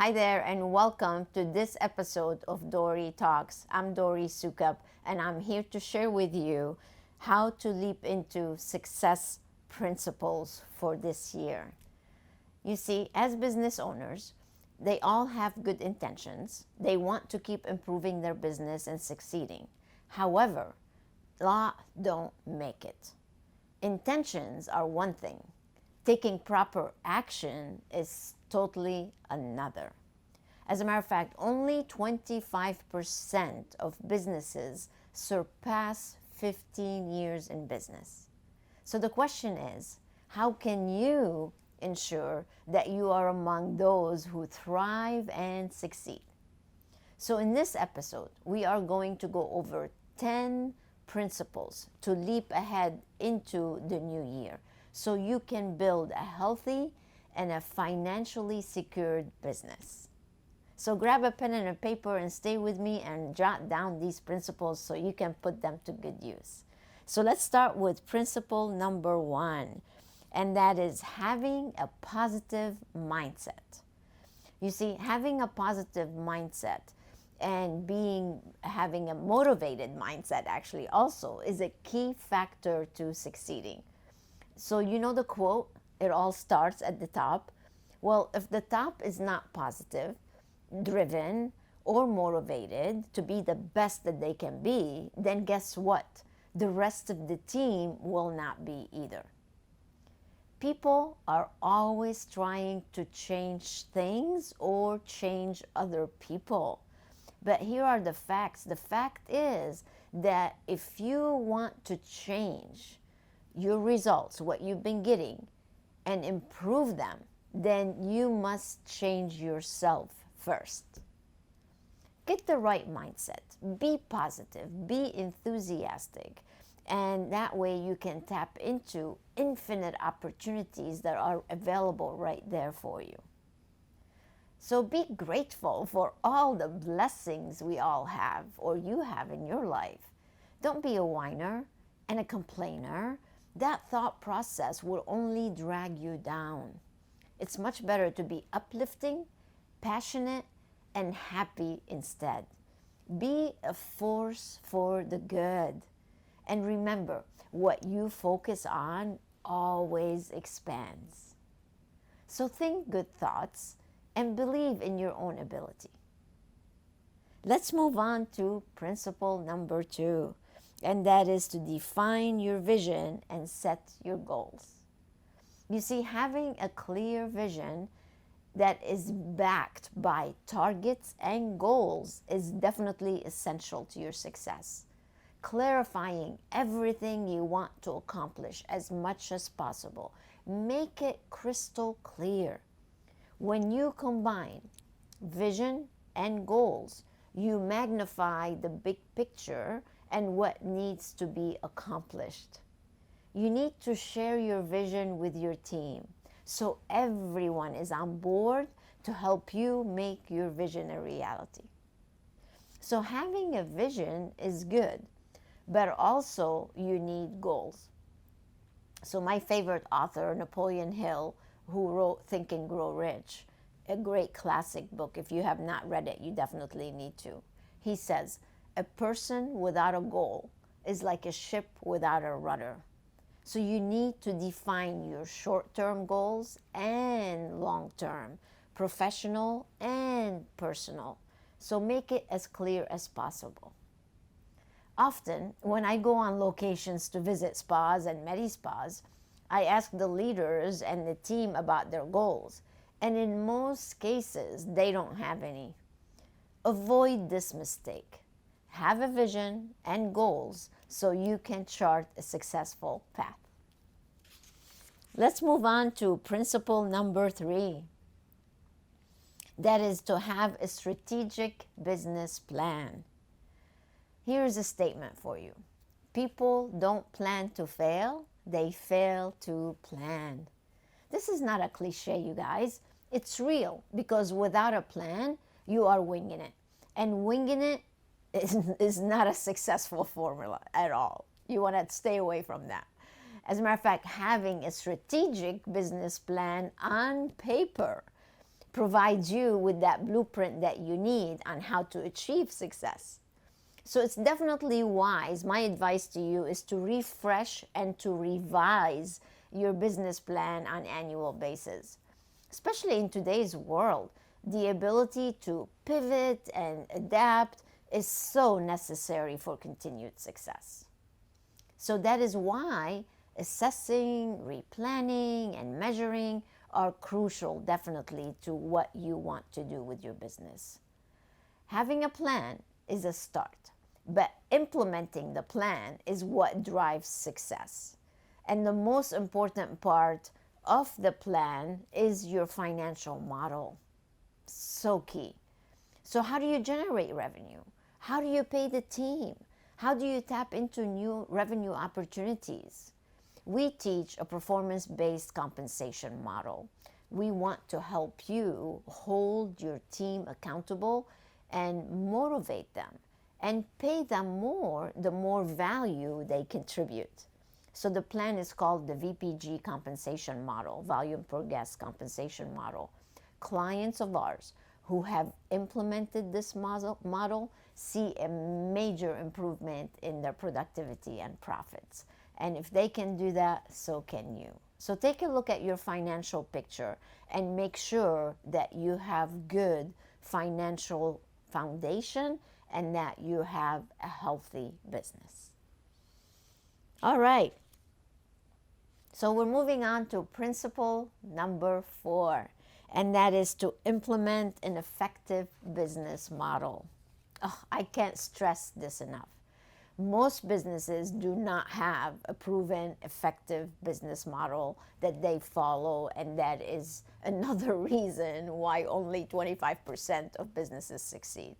Hi there, and welcome to this episode of Dori Talks. I'm Dori Sukup, and I'm here to share with you how to leap into success principles for this year. You see, as business owners, they all have good intentions. They want to keep improving their business and succeeding. However, law don't make it. Intentions are one thing. Taking proper action is totally another. As a matter of fact, only 25% of businesses surpass 15 years in business. So the question is, how can you ensure that you are among those who thrive and succeed? So in this episode, we are going to go over 10 principles to leap ahead into the new year so you can build a healthy and a financially secured business. So grab a pen and a paper and stay with me and jot down these principles so you can put them to good use. So let's start with principle number 1, and that is having a positive mindset. You see, having a positive mindset and having a motivated mindset actually also is a key factor to succeeding. So you know the quote, it all starts at the top. Well, if the top is not positive, driven, or motivated to be the best that they can be, then guess what? The rest of the team will not be either. People are always trying to change things or change other people. But here are the facts. The fact is that if you want to change your results, what you've been getting, and improve them, then you must change yourself first. Get the right mindset. Be positive. Be enthusiastic. And that way you can tap into infinite opportunities that are available right there for you. So be grateful for all the blessings we all have or you have in your life. Don't be a whiner and a complainer. That thought process will only drag you down. It's much better to be uplifting, passionate, and happy instead. Be a force for the good. And remember, what you focus on always expands. So think good thoughts and believe in your own ability. Let's move on to principle number 2, and that is to define your vision and set your goals. You see, having a clear vision that is backed by targets and goals is definitely essential to your success. Clarifying everything you want to accomplish as much as possible. Make it crystal clear. When you combine vision and goals, you magnify the big picture and what needs to be accomplished. You need to share your vision with your team so everyone is on board to help you make your vision a reality. So having a vision is good, but also you need goals. So my favorite author, Napoleon Hill, who wrote Think and Grow Rich, a great classic book. If you have not read it, you definitely need to. He says, a person without a goal is like a ship without a rudder. So you need to define your short-term goals and long-term, professional and personal. So make it as clear as possible. Often, when I go on locations to visit spas and Medspas, I ask the leaders and the team about their goals. And in most cases, they don't have any. Avoid this mistake. Have a vision and goals so you can chart a successful path. Let's move on to principle number 3. That is to have a strategic business plan. Here's a statement for you. People don't plan to fail, they fail to plan. This is not a cliche, you guys. It's real, because without a plan, you are winging it. And winging it is not a successful formula at all. You want to stay away from that. As a matter of fact, having a strategic business plan on paper provides you with that blueprint that you need on how to achieve success. So it's definitely wise. My advice to you is to refresh and to revise your business plan on an annual basis. Especially in today's world, the ability to pivot and adapt is so necessary for continued success. So that is why assessing, replanning, and measuring are crucial, definitely, to what you want to do with your business. Having a plan is a start, but implementing the plan is what drives success. And the most important part of the plan is your financial model. So key. So how do you generate revenue? How do you pay the team? How do you tap into new revenue opportunities? We teach a performance-based compensation model. We want to help you hold your team accountable and motivate them and pay them more the more value they contribute. So the plan is called the VPG compensation model, volume per guest compensation model. Clients of ours who have implemented this model see a major improvement in their productivity and profits. And if they can do that, so can you. So take a look at your financial picture and make sure that you have good financial foundation and that you have a healthy business. All right. So we're moving on to principle number 4, and that is to implement an effective business model. Oh, I can't stress this enough. Most businesses do not have a proven effective business model that they follow, and that is another reason why only 25% of businesses succeed.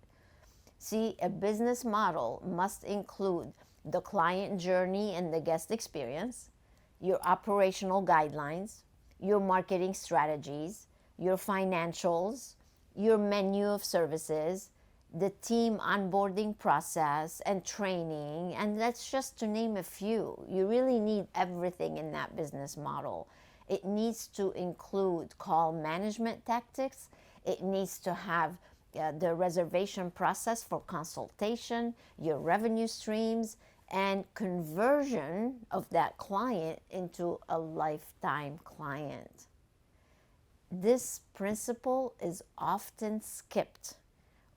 See, a business model must include the client journey and the guest experience, your operational guidelines, your marketing strategies, your financials, your menu of services, the team onboarding process and training, and that's just to name a few. You really need everything in that business model. It needs to include call management tactics. It needs to have the reservation process for consultation, your revenue streams, and conversion of that client into a lifetime client. This principle is often skipped,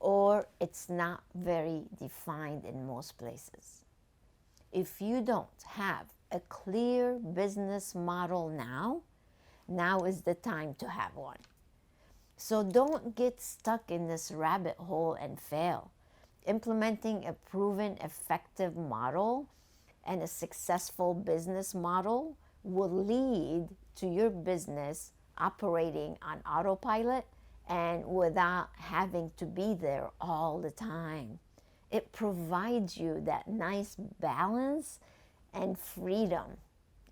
or it's not very defined in most places. If you don't have a clear business model now is the time to have one. So don't get stuck in this rabbit hole and fail. Implementing a proven effective model and a successful business model will lead to your business operating on autopilot and without having to be there all the time. It provides you that nice balance and freedom,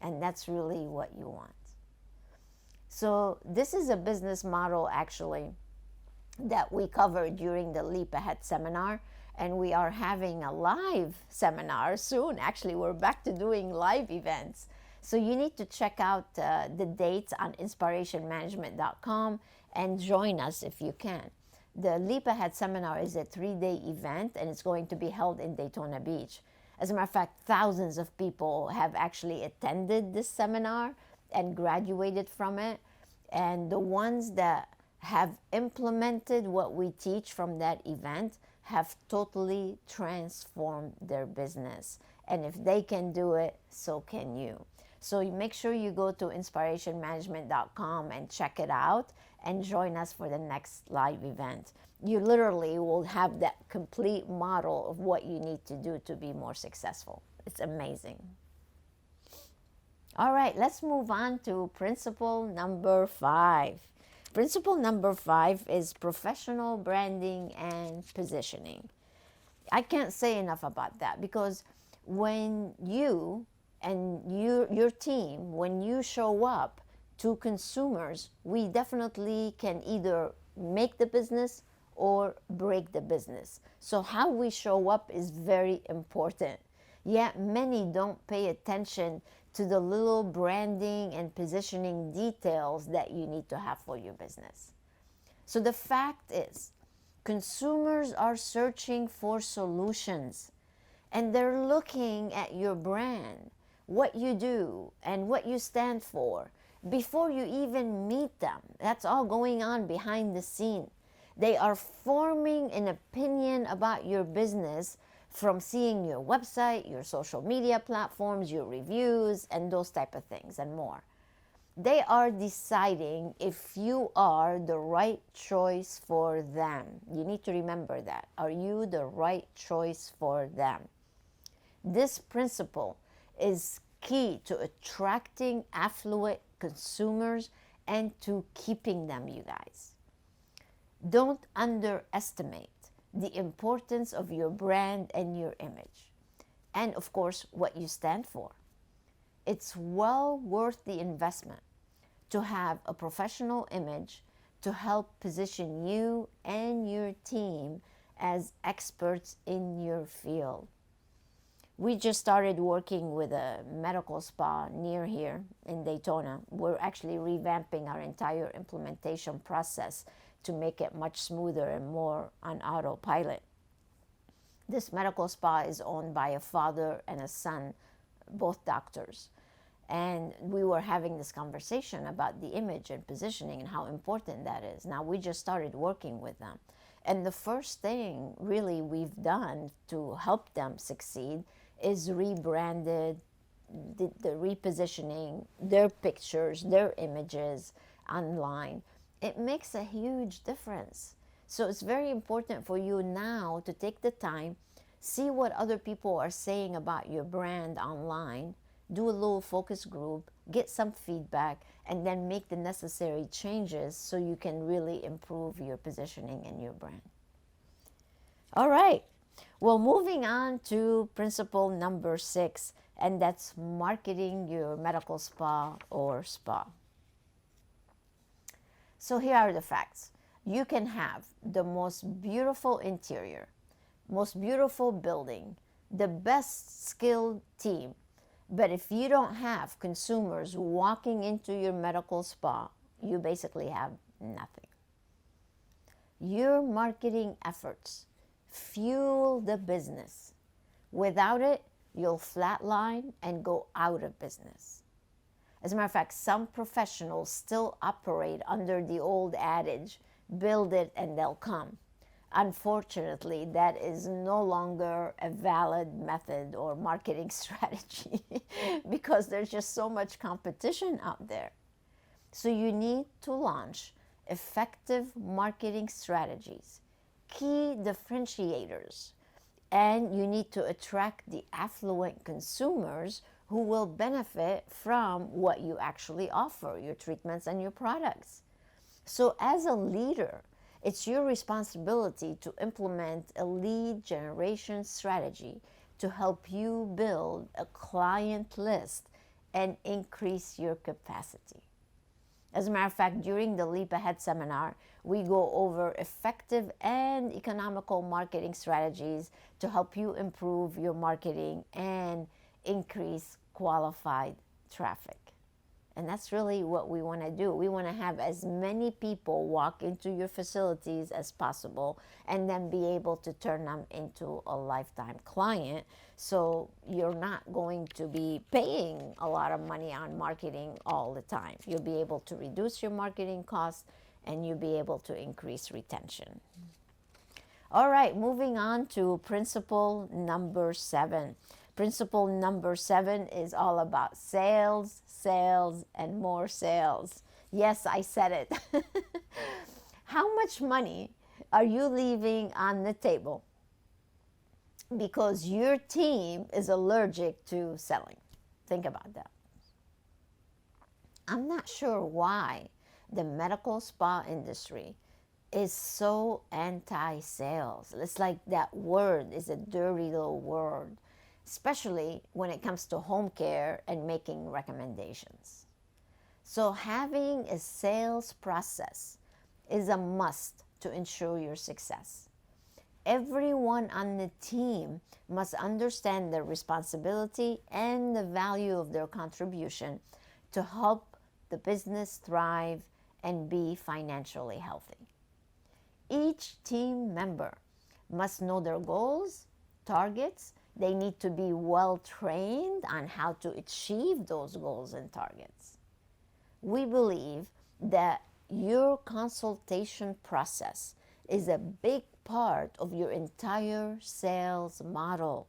and that's really what you want. So this is a business model actually that we covered during the Leap Ahead seminar, and we are having a live seminar soon. Actually, we're back to doing live events. So you need to check out the dates on inspirationmanagement.com and join us if you can. The Leap Ahead seminar is a 3-day event, and it's going to be held in Daytona Beach. As a matter of fact, thousands of people have actually attended this seminar and graduated from it. And the ones that have implemented what we teach from that event have totally transformed their business. And if they can do it, so can you. So you make sure you go to inspirationmanagement.com and check it out and join us for the next live event. You literally will have that complete model of what you need to do to be more successful. It's amazing. All right, let's move on to principle number 5. Principle number 5 is professional branding and positioning. I can't say enough about that, because when you and your team, when you show up to consumers, we definitely can either make the business or break the business. So how we show up is very important. Yet many don't pay attention to the little branding and positioning details that you need to have for your business. So the fact is, consumers are searching for solutions, and they're looking at your brand, what you do, and what you stand for before you even meet them. That's all going on behind the scene. They are forming an opinion about your business from seeing your website, your social media platforms, your reviews, and those type of things and more. They are deciding if you are the right choice for them. You need to remember that. Are you the right choice for them? This principle is key to attracting affluent consumers and to keeping them, you guys. Don't underestimate the importance of your brand and your image, and of course, what you stand for. It's well worth the investment to have a professional image to help position you and your team as experts in your field. We just started working with a medical spa near here in Daytona. We're actually revamping our entire implementation process to make it much smoother and more on autopilot. This medical spa is owned by a father and a son, both doctors. And we were having this conversation about the image and positioning and how important that is. Now, we just started working with them. And the first thing really we've done to help them succeed is rebranded, the repositioning, their pictures, their images online. It makes a huge difference. So it's very important for you now to take the time, see what other people are saying about your brand online, do a little focus group, get some feedback, and then make the necessary changes so you can really improve your positioning and your brand. All right. Well, moving on to principle number 6, and that's marketing your medical spa or spa. So here are the facts. You can have the most beautiful interior, most beautiful building, the best skilled team, but if you don't have consumers walking into your medical spa, you basically have nothing. Your marketing efforts fuel the business. Without it, you'll flatline and go out of business. As a matter of fact, some professionals still operate under the old adage, build it and they'll come. Unfortunately, that is no longer a valid method or marketing strategy because there's just so much competition out there. So you need to launch effective marketing strategies, key differentiators, and you need to attract the affluent consumers who will benefit from what you actually offer, your treatments and your products. So as a leader, it's your responsibility to implement a lead generation strategy to help you build a client list and increase your capacity. As a matter of fact, during the Leap Ahead seminar, we go over effective and economical marketing strategies to help you improve your marketing and increase qualified traffic. And that's really what we want to do. We want to have as many people walk into your facilities as possible and then be able to turn them into a lifetime client. So you're not going to be paying a lot of money on marketing all the time. You'll be able to reduce your marketing costs and you'll be able to increase retention. All right, moving on to principle number 7. Principle number 7 is all about sales, sales, and more sales. Yes, I said it. How much money are you leaving on the table because your team is allergic to selling? Think about that. I'm not sure why the medical spa industry is so anti-sales. It's like that word is a dirty little word, especially when it comes to home care and making recommendations. So having a sales process is a must to ensure your success. Everyone on the team must understand their responsibility and the value of their contribution to help the business thrive and be financially healthy. Each team member must know their goals, targets. They need to be well trained on how to achieve those goals and targets. We believe that your consultation process is a big part of your entire sales model.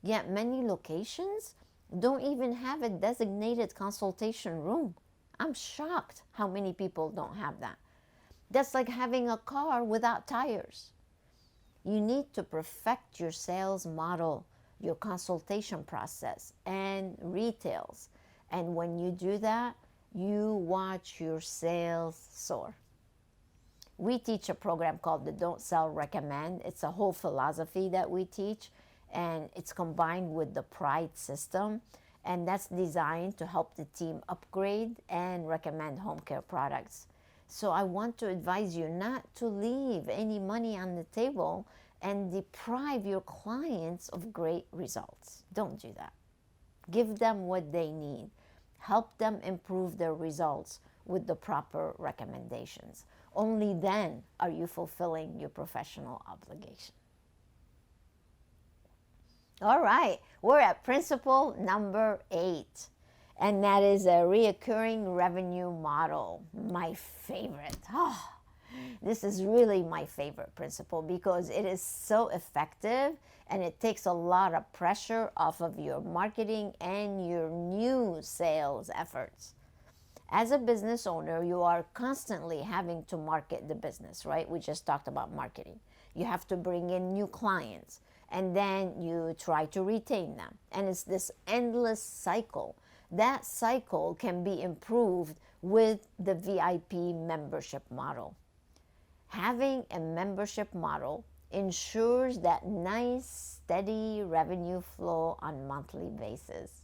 Yet many locations don't even have a designated consultation room. I'm shocked how many people don't have that. That's like having a car without tires. You need to perfect your sales model, your consultation process, and retails. And when you do that, you watch your sales soar. We teach a program called the Don't Sell, Recommend. It's a whole philosophy that we teach, and it's combined with the Pride system. And that's designed to help the team upgrade and recommend home care products. So I want to advise you not to leave any money on the table and deprive your clients of great results. Don't do that. Give them what they need. Help them improve their results with the proper recommendations. Only then are you fulfilling your professional obligation. All right, we're at principle number 8, and that is a reoccurring revenue model. My favorite. This is really my favorite principle because it is so effective and it takes a lot of pressure off of your marketing and your new sales efforts. As a business owner, you are constantly having to market the business, right? We just talked about marketing. You have to bring in new clients, and then you try to retain them. And it's this endless cycle. That cycle can be improved with the VIP membership model. Having a membership model ensures that nice, steady revenue flow on a monthly basis.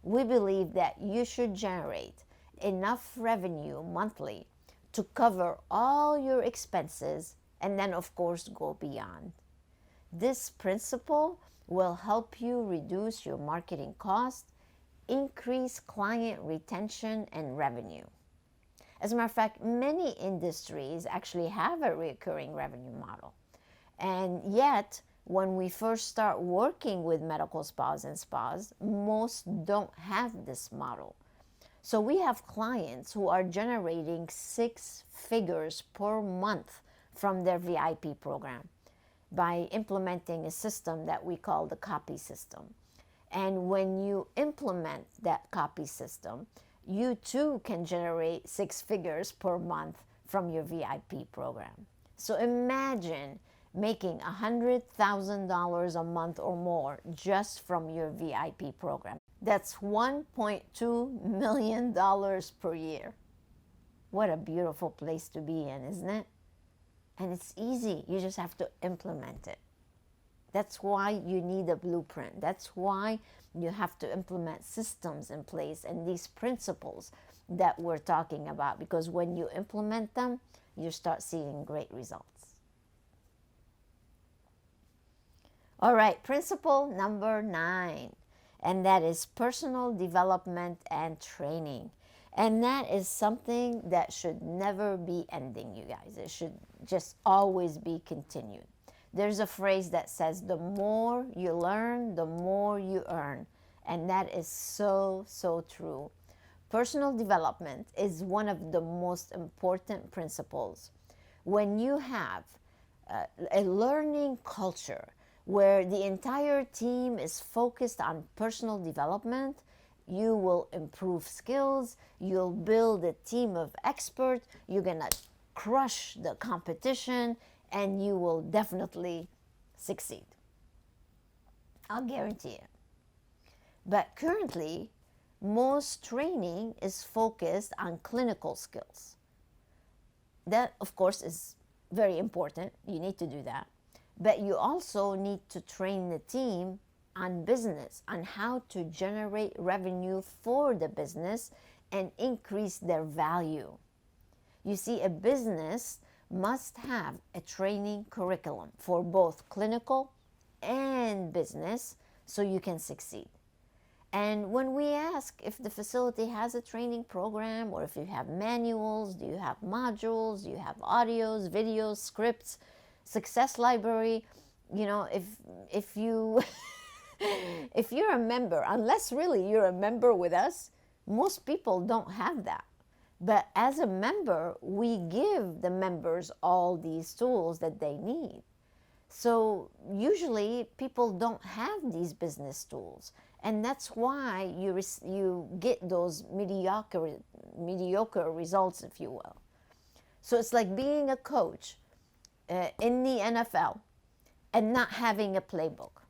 We believe that you should generate enough revenue monthly to cover all your expenses and then, of course, go beyond. This principle will help you reduce your marketing costs, increase client retention and revenue. As a matter of fact, many industries actually have a recurring revenue model. And yet, when we first start working with medical spas and spas, most don't have this model. So we have clients who are generating 6 figures per month from their VIP program by implementing a system that we call the copy system. And when you implement that copy system, you too can generate 6 figures per month from your VIP program. So imagine making $100,000 a month or more just from your VIP program. That's $1.2 million per year. What a beautiful place to be in, isn't it? And it's easy. You just have to implement it. That's why you need a blueprint. That's why you have to implement systems in place and these principles that we're talking about, because when you implement them, you start seeing great results. All right, principle number 9, and that is personal development and training. And that is something that should never be ending, you guys. It should just always be continued. There's a phrase that says, the more you learn, the more you earn. And that is so, so true. Personal development is one of the most important principles. When you have a learning culture where the entire team is focused on personal development, you will improve skills, you'll build a team of experts, you're gonna crush the competition, and you will definitely succeed. I'll guarantee it. But currently, most training is focused on clinical skills. That, of course, is very important. You need to do that. But you also need to train the team on business, on how to generate revenue for the business and increase their value. You see, a business must have a training curriculum for both clinical and business so you can succeed. And when we ask if the facility has a training program, or if you have manuals, do you have modules, do you have audios, videos, scripts, success library, if you if you're a member, unless really you're a member with us, most people don't have that. But as a member, we give the members all these tools that they need. So usually people don't have these business tools, and that's why you get those mediocre results, if you will. So it's like being a coach in the NFL and not having a playbook.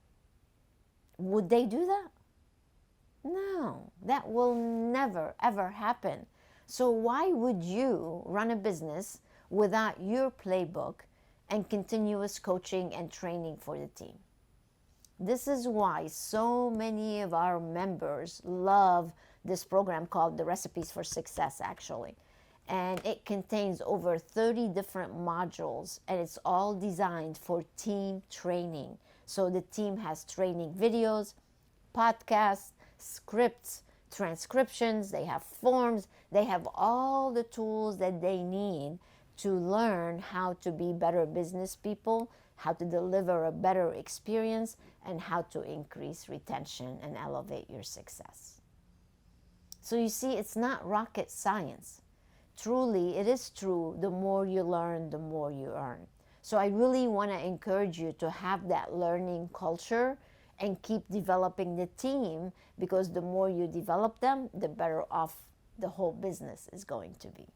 Would they do that? No, that will never ever happen. So why would you run a business without your playbook and continuous coaching and training for the team? This is why so many of our members love this program called the Recipes for Success, actually. And it contains over 30 different modules, and it's all designed for team training. So the team has training videos, podcasts, scripts, transcriptions, they have forms, they have all the tools that they need to learn how to be better business people, how to deliver a better experience, and how to increase retention and elevate your success. So you see, it's not rocket science. Truly, it is true, the more you learn, the more you earn. So I really want to encourage you to have that learning culture and keep developing the team, because the more you develop them, the better off the whole business is going to be.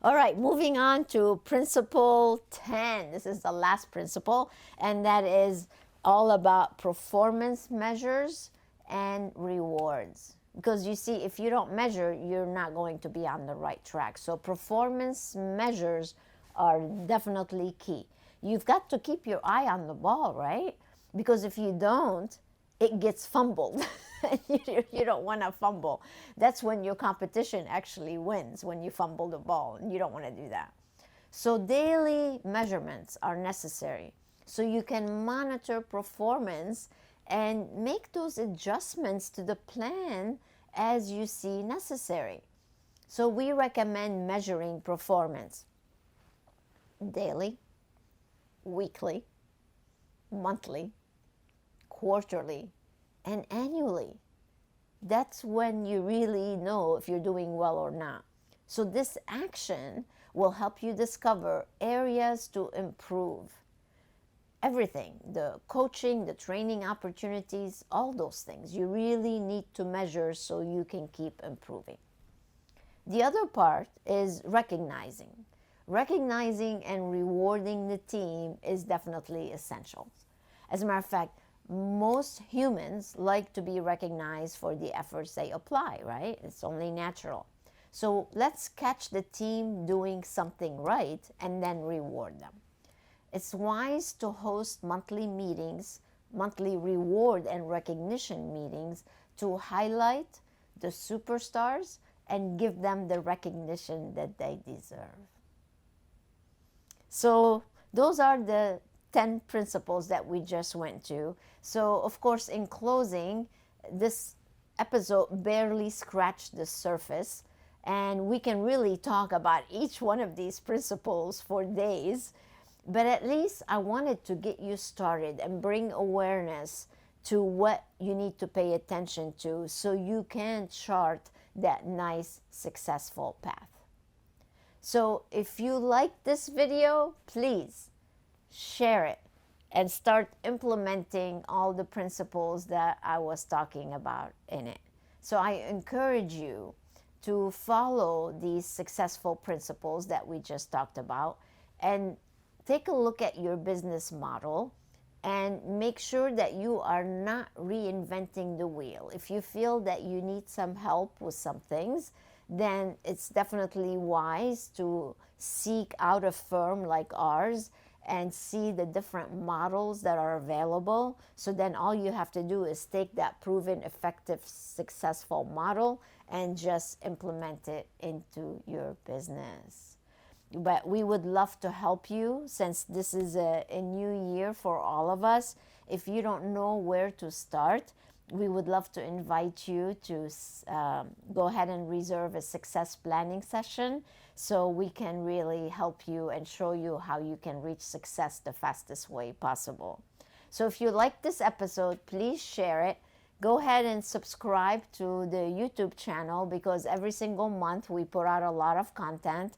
All right, moving on to principle 10. This is the last principle, and that is all about performance measures and rewards. Because you see, if you don't measure, you're not going to be on the right track. So performance measures are definitely key. You've got to keep your eye on the ball, right? Because if you don't, it gets fumbled. You don't want to fumble. That's when your competition actually wins, when you fumble the ball, and you don't want to do that. So daily measurements are necessary so you can monitor performance and make those adjustments to the plan as you see necessary. So we recommend measuring performance daily, weekly, monthly, quarterly, and annually. That's when you really know if you're doing well or not. So this action will help you discover areas to improve. Everything, the coaching, the training opportunities, all those things, you really need to measure so you can keep improving. The other part is recognizing. Recognizing and rewarding the team is definitely essential. As a matter of fact, most humans like to be recognized for the efforts they apply, right? It's only natural. So let's catch the team doing something right and then reward them. It's wise to host monthly meetings, monthly reward and recognition meetings to highlight the superstars and give them the recognition that they deserve. So those are the 10 principles that we just went to. So of course, in closing, this episode barely scratched the surface, and we can really talk about each one of these principles for days. But at least I wanted to get you started and bring awareness to what you need to pay attention to so you can chart that nice, successful path. So if you like this video, please share it and start implementing all the principles that I was talking about in it. So I encourage you to follow these successful principles that we just talked about, and take a look at your business model and make sure that you are not reinventing the wheel. If you feel that you need some help with some things, then it's definitely wise to seek out a firm like ours and see the different models that are available. So then all you have to do is take that proven, effective, successful model and just implement it into your business. But we would love to help you, since this is a new year for all of us. If you don't know where to start, we would love to invite you to go ahead and reserve a success planning session so we can really help you and show you how you can reach success the fastest way possible. So if you like this episode, please share it. Go ahead and subscribe to the YouTube channel, because every single month we put out a lot of content.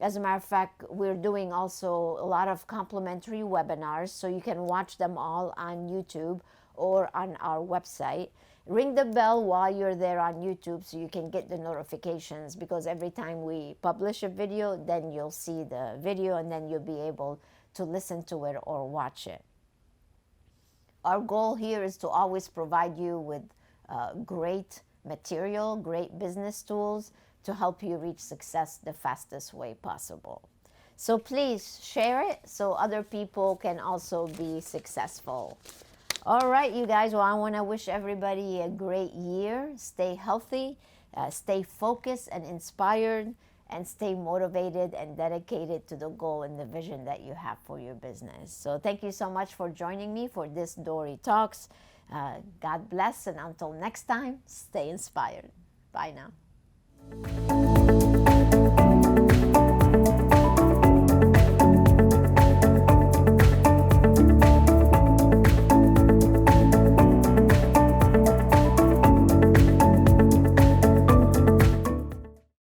As a matter of fact, we're doing also a lot of complimentary webinars, so you can watch them all on YouTube or on our website. Ring the bell while you're there on YouTube so you can get the notifications, because every time we publish a video, then you'll see the video and then you'll be able to listen to it or watch it. Our goal here is to always provide you with great material, great business tools to help you reach success the fastest way possible. So please share it so other people can also be successful. All right, you guys. Well, I want to wish everybody a great year. Stay healthy, stay focused and inspired, and stay motivated and dedicated to the goal and the vision that you have for your business. So thank you so much for joining me for this Dori Talks. God bless, and until next time, stay inspired. Bye now.